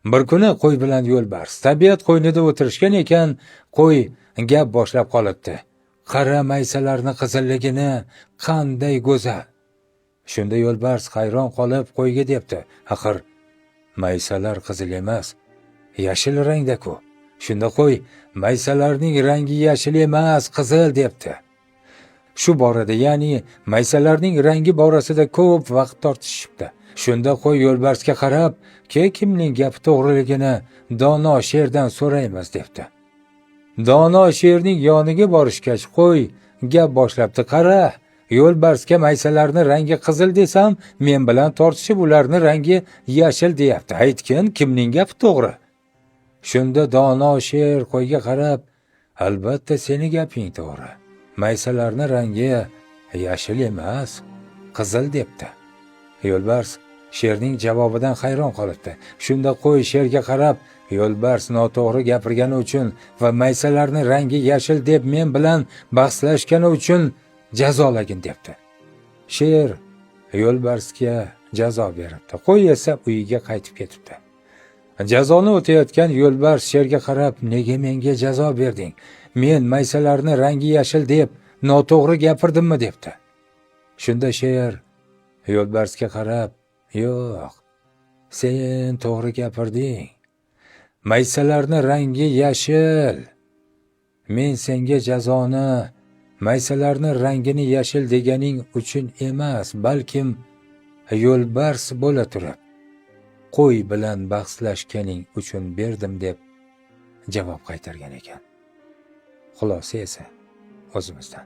Bir kuni qo'y bilan yo'lbars tabiat qo'ynida o'tirishgan ekan, qo'y gap boshlab qolibdi. Qara maysalarni qizilligini, qanday go'zal. Shunda yo'lbars hayron qolib qo'yga debdi: "Axir maysalar qizil emas, yashil rangda-ku." Shunda qo'y: "Maysalarning rangi yashil emas, qizil" debdi. Shu borada, ya'ni maysalarning rangi borasida ko'p vaqt tortishibdi. Shunda qo'y yo'lbarsga qarab: "Kimning gapi to'g'riligini dono sherdan so'raymiz" debdi. Dono sherning yoniga borishgach, qo'y gap boshlabdi: "Qara, yo'lbarsga maysalarni rangi qizil desam, men bilan tortishib ularni rangi yashil deyapti. Aytgin, kimning gapi to'g'ri?" Shunda dono sher qo'yga qarab: "Albatta seni gaping to'g'ri. Maysalarni rangi yashil emas, qizil" debdi. Yo'lbars sherning javobidan hayron qolibdi. Shunda qo'y sherga qarab: "Yo'lbars noto'g'ri gapirgani uchun va maysalarni rangi yashil deb men bilan bahslashgani uchun jazolagin" debdi. Sher yo'lbarsga jazo beribdi. Qo'y esa uyiga qaytib ketibdi. Jazoni o'tayotgan yo'lbars sherga qarab: "Nega menga jazo berding? Men maysalarni rangi yashil deb noto'g'ri gapirdimmi?" debdi. Shunda sher yo'lbarsga qarab: "Yo'q, sen to'g'ri gapirding. Maysalarni rangi yashil. Men senga jazoni maysalarni rangini yashil deganing uchun emas, balkim yo'lbars bo'la turib qo'y bilan bahslashganing uchun berdim" deb javob qaytargan ekan. Xulosa esa o'zimizdan.